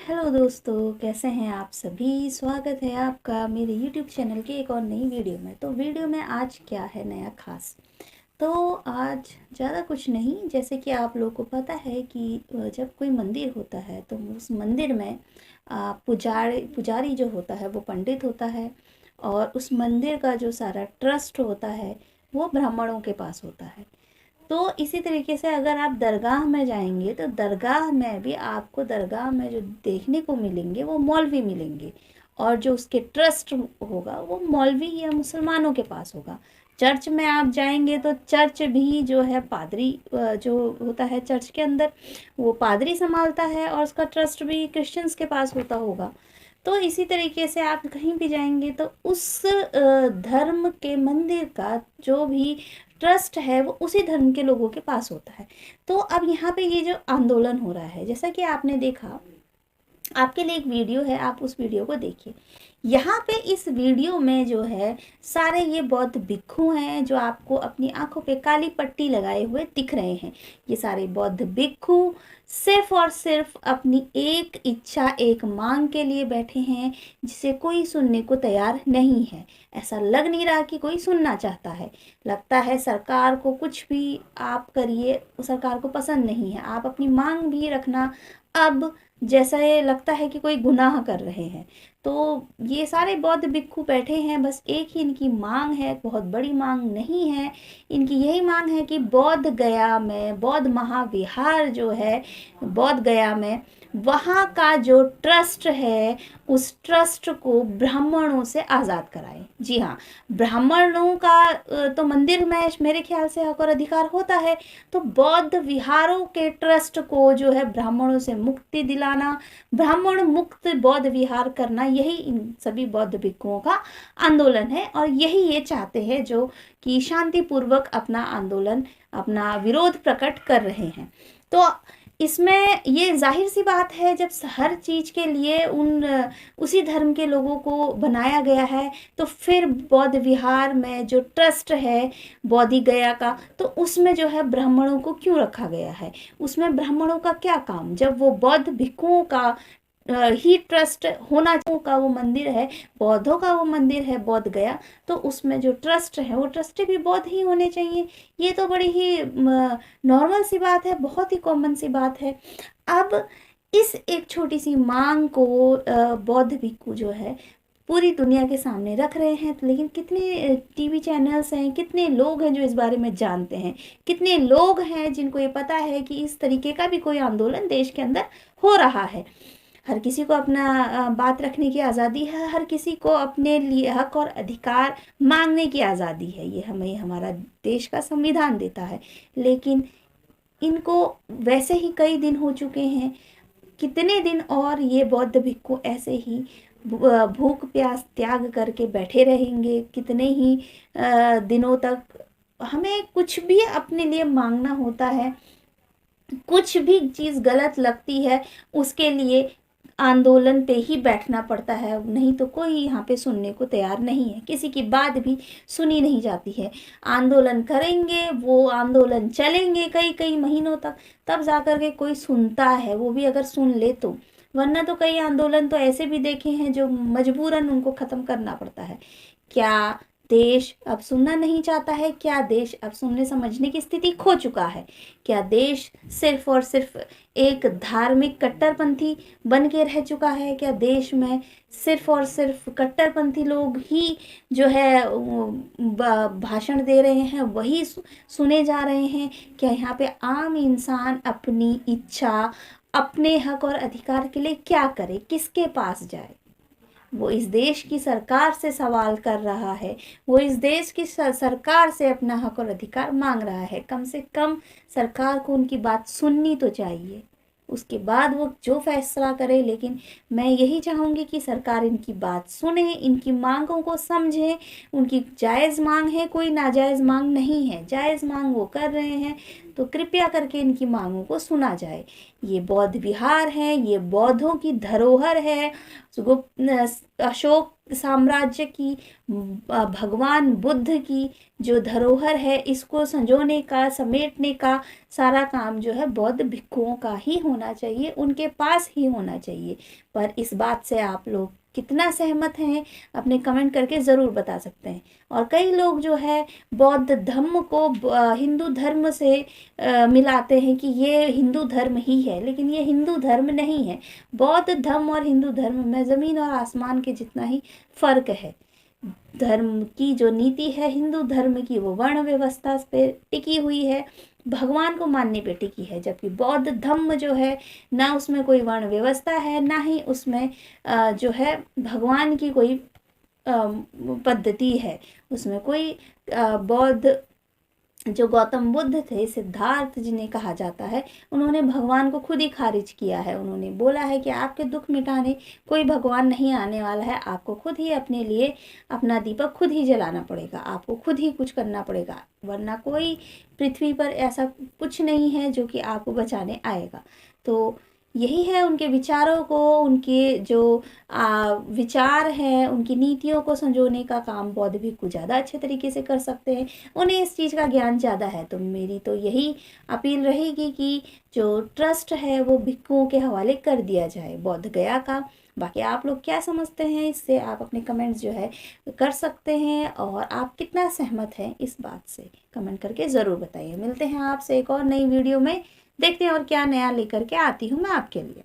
Hello दोस्तों, कैसे हैं आप सभी। स्वागत है आपका मेरे यूट्यूब चैनल के एक और नई वीडियो में। तो वीडियो में आज क्या है नया खास। तो आज ज़्यादा कुछ नहीं, जैसे कि आप लोगों को पता है कि जब कोई मंदिर होता है तो उस मंदिर में पुजारी जो होता है वो पंडित होता है, और उस मंदिर का जो सारा ट्रस्ट होता है वो ब्राह्मणों के पास होता है। तो इसी तरीके से अगर आप दरगाह में जाएंगे तो दरगाह में भी आपको दरगाह में जो देखने को मिलेंगे वो मौलवी मिलेंगे, और जो उसके ट्रस्ट होगा वो मौलवी या मुसलमानों के पास होगा। चर्च में आप जाएंगे तो चर्च भी जो है पादरी जो होता है चर्च के अंदर वो पादरी संभालता है, और उसका ट्रस्ट भी क्रिश्चियंस के पास होता होगा। तो इसी तरीके से आप कहीं भी जाएंगे तो उस धर्म के मंदिर का जो भी ट्रस्ट है वो उसी धर्म के लोगों के पास होता है। तो अब यहाँ पे ये जो आंदोलन हो रहा है, जैसा कि आपने देखा, आपके लिए एक वीडियो है, आप उस वीडियो को देखिए। यहाँ पे इस वीडियो में जो है सारे ये बौद्ध भिक्खु हैं जो आपको अपनी आंखों पे काली पट्टी लगाए हुए दिख रहे हैं। ये सारे बौद्ध भिक्खु सिर्फ और सिर्फ अपनी एक इच्छा, एक मांग के लिए बैठे हैं, जिसे कोई सुनने को तैयार नहीं है। ऐसा लग नहीं रहा कि कोई सुनना चाहता है। लगता है सरकार को कुछ भी आप करिए, सरकार को पसंद नहीं है। आप अपनी मांग भी रखना अब जैसा ये लगता है कि कोई गुनाह कर रहे हैं। तो ये सारे बौद्ध भिक्खु बैठे हैं, बस एक ही इनकी मांग है, बहुत बड़ी मांग नहीं है। इनकी यही मांग है कि बौद्ध गया में, बौद्ध महाविहार जो है बौद्ध गया में, वहाँ का जो ट्रस्ट है उस ट्रस्ट को ब्राह्मणों से आज़ाद कराएं। जी हाँ, ब्राह्मणों का तो मंदिर में मेरे ख्याल से हक और अधिकार होता है। तो बौद्ध विहारों के ट्रस्ट को जो है ब्राह्मणों से मुक्ति दिलाना, ब्राह्मण मुक्त बौद्ध विहार करना, यही इन सभी बौद्ध भिक्षुओं का आंदोलन है। और यही ये चाहते हैं जो कि शांतिपूर्वक अपना आंदोलन, अपना विरोध प्रकट कर रहे हैं। तो इसमें ये जाहिर सी बात है, जब हर चीज़ के लिए उसी धर्म के लोगों को बनाया गया है, तो फिर बौद्ध विहार में जो ट्रस्ट है बौद्धि गया का, तो उसमें जो है ब्राह्मणों को क्यों रखा गया है। उसमें ब्राह्मणों का क्या काम, जब वो बौद्ध भिक्षुओं का ही ट्रस्ट होना का वो मंदिर है, बौद्धों का वो मंदिर है बौद्ध गया, तो उसमें जो ट्रस्ट है वो ट्रस्ट भी बौद्ध ही होने चाहिए। ये तो बड़ी ही नॉर्मल सी बात है, बहुत ही कॉमन सी बात है। अब इस एक छोटी सी मांग को बौद्ध भिक्षु जो है पूरी दुनिया के सामने रख रहे हैं। लेकिन कितने टीवी चैनल्स हैं, कितने लोग हैं जो इस बारे में जानते हैं, कितने लोग हैं जिनको ये पता है कि इस तरीके का भी कोई आंदोलन देश के अंदर हो रहा है। हर किसी को अपना बात रखने की आज़ादी है, हर किसी को अपने लिए हक और अधिकार मांगने की आज़ादी है। ये हमें हमारा देश का संविधान देता है। लेकिन इनको वैसे ही कई दिन हो चुके हैं, कितने दिन और ये बौद्ध भिक्षु ऐसे ही भूख प्यास त्याग करके बैठे रहेंगे, कितने ही दिनों तक। हमें कुछ भी अपने लिए मांगना होता है, कुछ भी चीज़ गलत लगती है उसके लिए आंदोलन पे ही बैठना पड़ता है, नहीं तो कोई यहाँ पे सुनने को तैयार नहीं है, किसी की बात भी सुनी नहीं जाती है। आंदोलन करेंगे, वो आंदोलन चलेंगे कई कई महीनों तक, तब जाकर के कोई सुनता है, वो भी अगर सुन ले तो। वरना तो कई आंदोलन तो ऐसे भी देखे हैं जो मजबूरन उनको ख़त्म करना पड़ता है। क्या देश अब सुनना नहीं चाहता है? क्या देश अब सुनने समझने की स्थिति खो चुका है? क्या देश सिर्फ और सिर्फ एक धार्मिक कट्टरपंथी बन के रह चुका है? क्या देश में सिर्फ और सिर्फ कट्टरपंथी लोग ही जो है भाषण दे रहे हैं, वही सुने जा रहे हैं? क्या यहाँ पे आम इंसान अपनी इच्छा, अपने हक और अधिकार के लिए क्या करे, किसके पास जाए? वो इस देश की सरकार से सवाल कर रहा है, वो इस देश की सरकार से अपना हक और अधिकार मांग रहा है। कम से कम सरकार को उनकी बात सुननी तो चाहिए, उसके बाद वो जो फैसला करे। लेकिन मैं यही चाहूँगी कि सरकार इनकी बात सुने, इनकी मांगों को समझे। उनकी जायज़ मांग है, कोई नाजायज़ मांग नहीं है, जायज़ मांग वो कर रहे हैं, तो कृपया करके इनकी मांगों को सुना जाए। ये बौद्ध विहार है, ये बौद्धों की धरोहर है। अशोक साम्राज्य की, भगवान बुद्ध की जो धरोहर है, इसको संजोने का, समेटने का सारा काम जो है बौद्ध भिक्षुओं का ही होना चाहिए, उनके पास ही होना चाहिए। पर इस बात से आप लोग कितना सहमत हैं अपने कमेंट करके ज़रूर बता सकते हैं। और कई लोग जो है बौद्ध धर्म को हिंदू धर्म से मिलाते हैं कि ये हिंदू धर्म ही है, लेकिन ये हिंदू धर्म नहीं है। बौद्ध धर्म और हिंदू धर्म में ज़मीन और आसमान के जितना ही फ़र्क है। धर्म की जो नीति है हिंदू धर्म की, वो वर्ण व्यवस्था पे टिकी हुई है, भगवान को मानने पे टिकी है। जबकि बौद्ध धर्म जो है, ना उसमें कोई वर्ण व्यवस्था है, ना ही उसमें जो है भगवान की कोई पद्धति है। उसमें कोई बौद्ध जो गौतम बुद्ध थे, सिद्धार्थ जिन्हें कहा जाता है, उन्होंने भगवान को खुद ही खारिज किया है। उन्होंने बोला है कि आपके दुख मिटाने कोई भगवान नहीं आने वाला है, आपको खुद ही अपने लिए अपना दीपक खुद ही जलाना पड़ेगा, आपको खुद ही कुछ करना पड़ेगा, वरना कोई पृथ्वी पर ऐसा कुछ नहीं है जो कि आपको बचाने आएगा। तो यही है उनके विचारों को, उनके जो विचार हैं, उनकी नीतियों को संजोने का काम बौद्ध भिक्षु ज़्यादा अच्छे तरीके से कर सकते हैं, उन्हें इस चीज़ का ज्ञान ज़्यादा है। तो मेरी तो यही अपील रहेगी कि जो ट्रस्ट है वो भिक्षुओं के हवाले कर दिया जाए, बौद्ध गया का। बाकी आप लोग क्या समझते हैं इससे, आप अपने कमेंट्स जो है कर सकते हैं, और आप कितना सहमत हैं इस बात से कमेंट करके ज़रूर बताइए। मिलते हैं आपसे एक और नई वीडियो में, देखते हैं और क्या नया लेकर के आती हूँ मैं आपके लिए।